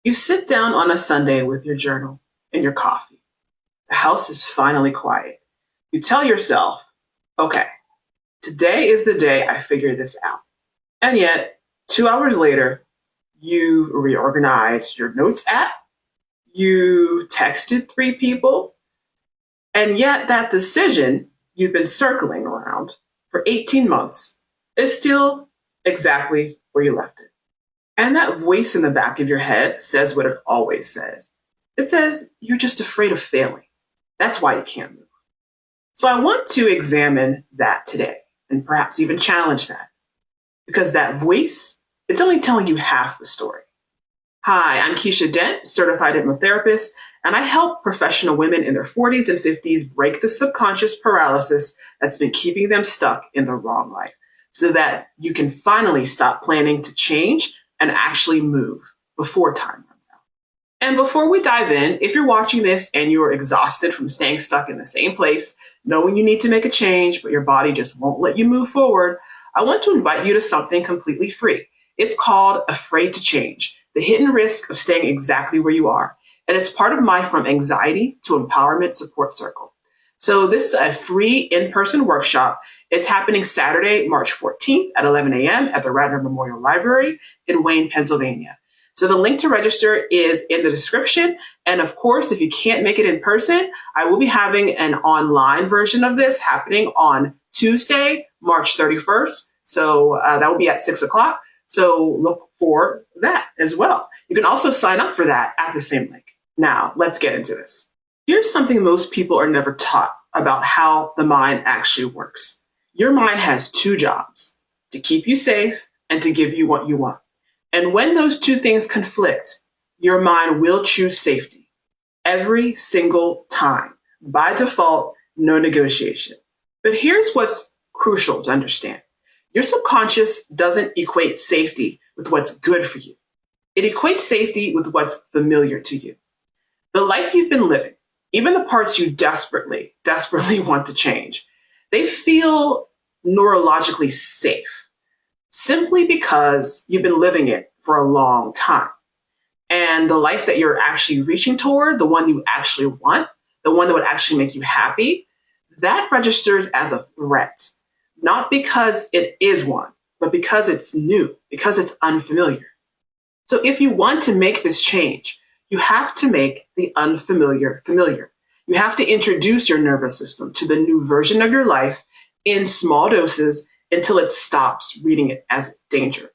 You sit down on a Sunday with your journal and your coffee. The house is finally quiet. You tell yourself, okay, today is the day I figure this out. And yet, 2 hours later, you reorganized your notes app, you texted three people, and yet that decision you've been circling around for 18 months is still exactly where you left it. And that voice in the back of your head says what it always says. It says, you're just afraid of failing. That's why you can't move. So I want to examine that today and perhaps even challenge that, because that voice, it's only telling you half the story. Hi, I'm Keisha Dent, certified hypnotherapist, and I help professional women in their 40s and 50s break the subconscious paralysis that's been keeping them stuck in the wrong life so that you can finally stop planning to change and actually move before time runs out. And before we dive in, if you're watching this and you're exhausted from staying stuck in the same place, knowing you need to make a change, but your body just won't let you move forward, I want to invite you to something completely free. It's called Afraid to Change, the hidden risk of staying exactly where you are. And it's part of my From Anxiety to Empowerment support circle. So this is a free in-person workshop. It's happening Saturday, March 14th at 11 a.m. at the Radnor Memorial Library in Wayne, Pennsylvania. So the link to register is in the description. And of course, if you can't make it in person, I will be having an online version of this happening on Tuesday, March 31st. So that will be at 6 o'clock. So look for that as well. You can also sign up for that at the same link. Now, let's get into this. Here's something most people are never taught about how the mind actually works. Your mind has two jobs: to keep you safe and to give you what you want. And when those two things conflict, your mind will choose safety every single time. By default, no negotiation. But here's what's crucial to understand. Your subconscious doesn't equate safety with what's good for you. It equates safety with what's familiar to you. The life you've been living, even the parts you desperately want to change, they feel neurologically safe simply because you've been living it for a long time. And the life that you're actually reaching toward, the one you actually want, the one that would actually make you happy, that registers as a threat. Not because it is one, but because it's new, because it's unfamiliar. So if you want to make this change, you have to make the unfamiliar familiar. You have to introduce your nervous system to the new version of your life in small doses until it stops reading it as danger.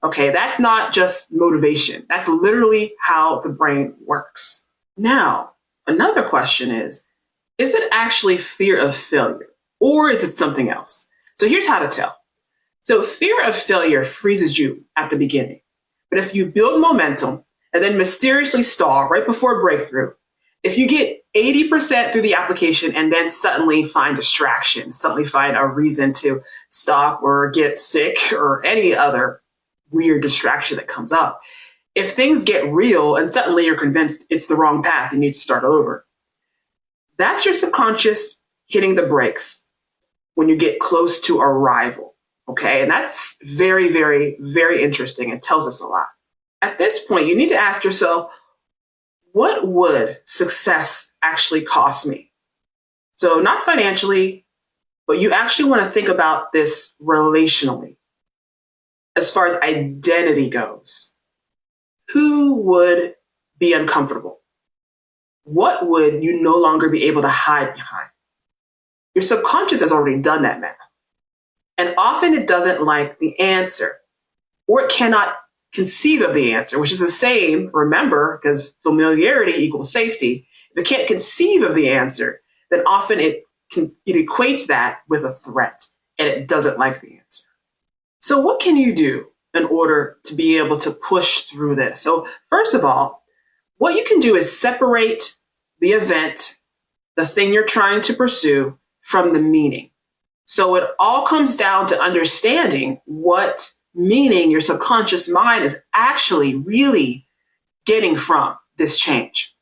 Okay, that's not just motivation. That's literally how the brain works. Now, another question is it actually fear of failure, or is it something else? So here's how to tell. So fear of failure freezes you at the beginning. But if you build momentum and then mysteriously stall right before a breakthrough, if you get 80% through the application and then suddenly find distraction, suddenly find a reason to stop or get sick or any other weird distraction that comes up, if things get real and suddenly you're convinced it's the wrong path, you need to start over, that's your subconscious hitting the brakes when you get close to arrival. Okay, and that's very, very, very interesting and tells us a lot. At this point, you need to ask yourself, what would success actually cost me? So not financially, but you actually want to think about this relationally. As far as identity goes, who would be uncomfortable? What would you no longer be able to hide behind? Your subconscious has already done that math. And often it doesn't like the answer, or it cannot conceive of the answer, which is the same, remember, because familiarity equals safety. If it can't conceive of the answer, then often it equates that with a threat, and it doesn't like the answer. So what can you do in order to be able to push through this? So first of all, what you can do is separate the event, the thing you're trying to pursue, from the meaning. So it all comes down to understanding what meaning your subconscious mind is actually really getting from this change.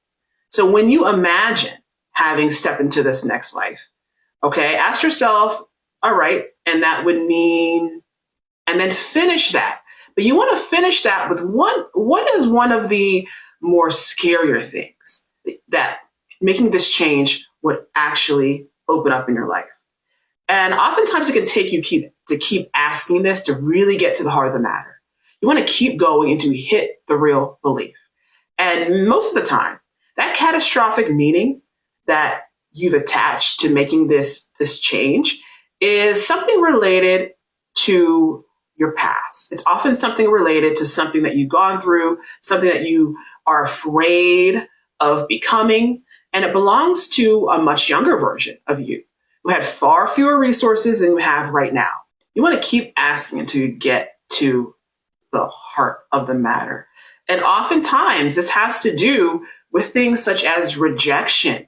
So when you imagine having stepped into this next life, okay, ask yourself, all right, and that would mean, and then finish that But you want to finish that with what is one of the more scarier things that making this change would actually open up in your life. And oftentimes it can take you to keep asking this to really get to the heart of the matter. You want to keep going until you hit the real belief. And most of the time, that catastrophic meaning that you've attached to making this change is something related to your past. It's often something related to something that you've gone through, something that you are afraid of becoming, and it belongs to a much younger version of you who had far fewer resources than you have right now. You want to keep asking until you get to the heart of the matter. And oftentimes this has to do with things such as rejection,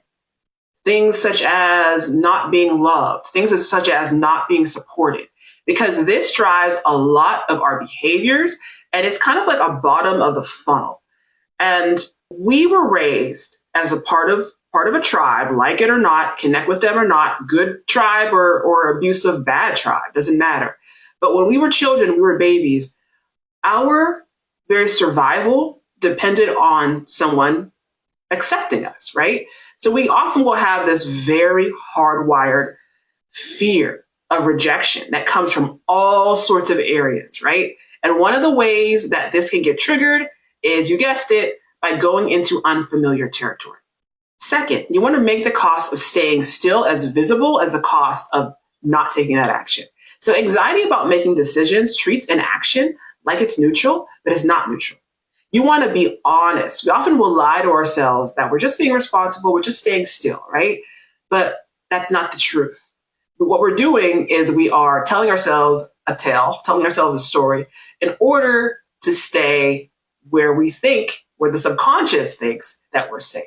things such as not being loved, things such as not being supported, because this drives a lot of our behaviors, and it's kind of like a bottom of the funnel. And we were raised as a part of a tribe, like it or not, connect with them or not, good tribe or abusive bad tribe, doesn't matter. But when we were children, we were babies, our very survival depended on someone accepting us, right? So we often will have this very hardwired fear of rejection that comes from all sorts of areas, right? And one of the ways that this can get triggered is, you guessed it, by going into unfamiliar territory. Second, you want to make the cost of staying still as visible as the cost of not taking that action. So anxiety about making decisions treats inaction like it's neutral, but it's not neutral. You want to be honest. We often will lie to ourselves that we're just being responsible, we're just staying still, right? But that's not the truth. But what we're doing is we are telling ourselves a tale, telling ourselves a story in order to stay where the subconscious thinks that we're safe.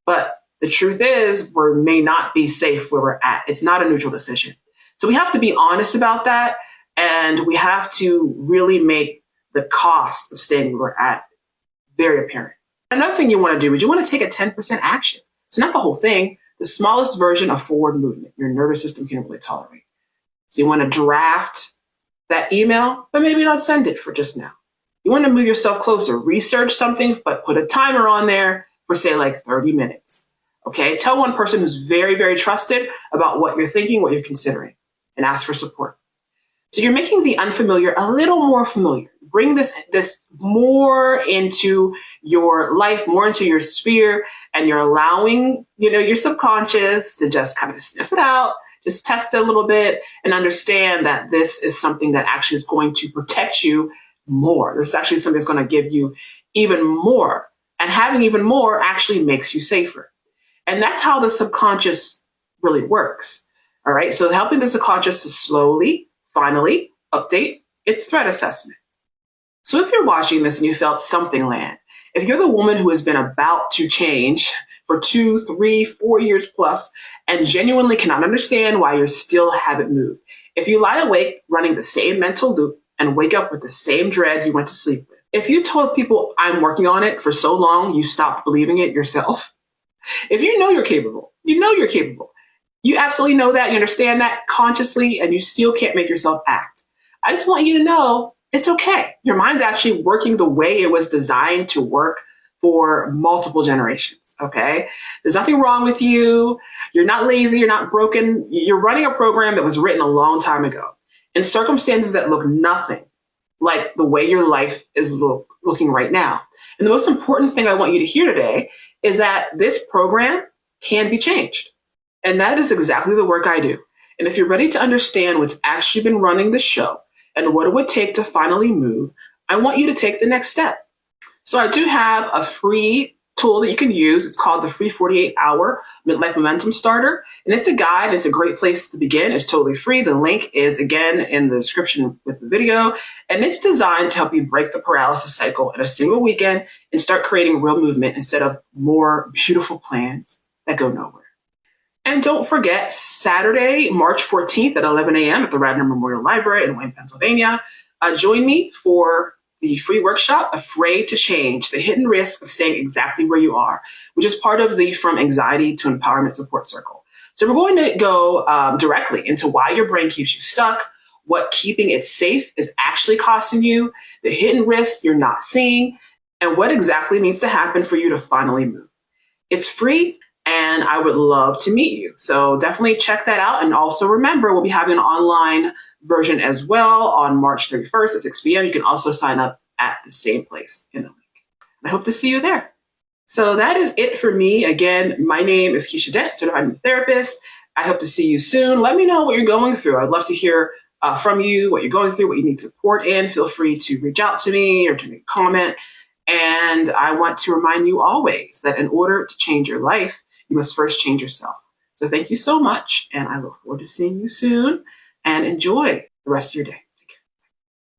But the truth is, we may not be safe where we're at. It's not a neutral decision. So we have to be honest about that, and we have to really make the cost of staying where we're at very apparent. Another thing you want to do is you want to take a 10% action. So not the whole thing, the smallest version of forward movement your nervous system can really tolerate. So you want to draft that email, but maybe not send it for just now. You want to move yourself closer, research something, but put a timer on there for, say, like 30 minutes. Okay, tell one person who's very, very trusted about what you're thinking, what you're considering, and ask for support. So you're making the unfamiliar a little more familiar. Bring this more into your life, more into your sphere, and you're allowing, your subconscious to just kind of sniff it out, just test it a little bit, and understand that this is something that actually is going to protect you more. This is actually something that's going to give you even more. And having even more actually makes you safer. And that's how the subconscious really works. All right. So helping the subconscious to slowly, finally update its threat assessment. So if you're watching this and you felt something land, if you're the woman who has been about to change for 2, 3, 4 years plus and genuinely cannot understand why you still haven't moved, if you lie awake running the same mental loop and wake up with the same dread you went to sleep with, if you told people I'm working on it for so long you stopped believing it yourself, if you know you're capable, you absolutely know that, you understand that consciously, and you still can't make yourself act, I just want you to know it's okay. Your mind's actually working the way it was designed to work for multiple generations, okay? There's nothing wrong with you. You're not lazy. You're not broken. You're running a program that was written a long time ago in circumstances that look nothing like the way your life is looking right now. And the most important thing I want you to hear today is that this program can be changed. And that is exactly the work I do. And if you're ready to understand what's actually been running the show and what it would take to finally move, I want you to take the next step. So I do have a free tool that you can use. It's called the Free 48-Hour Midlife Momentum Starter. And it's a guide. It's a great place to begin. It's totally free. The link is, again, in the description with the video. And it's designed to help you break the paralysis cycle in a single weekend and start creating real movement instead of more beautiful plans that go nowhere. And don't forget, Saturday, March 14th at 11 a.m. at the Radnor Memorial Library in Wayne, Pennsylvania. Join me for the free workshop, Afraid to Change, the hidden risk of staying exactly where you are, which is part of the From Anxiety to Empowerment Support Circle. So we're going to go directly into why your brain keeps you stuck, what keeping it safe is actually costing you, the hidden risks you're not seeing, and what exactly needs to happen for you to finally move. It's free, and I would love to meet you. So definitely check that out. And also remember, we'll be having an online version as well on March 31st at 6 p.m. You can also sign up at the same place in the link. I hope to see you there. So that is it for me. Again, my name is Keisha Dent, certified therapist. I hope to see you soon. Let me know what you're going through. I'd love to hear from you, what you're going through, what you need support in. Feel free to reach out to me or to make a comment. And I want to remind you always that in order to change your life, you must first change yourself. So thank you so much. And I look forward to seeing you soon, and enjoy the rest of your day.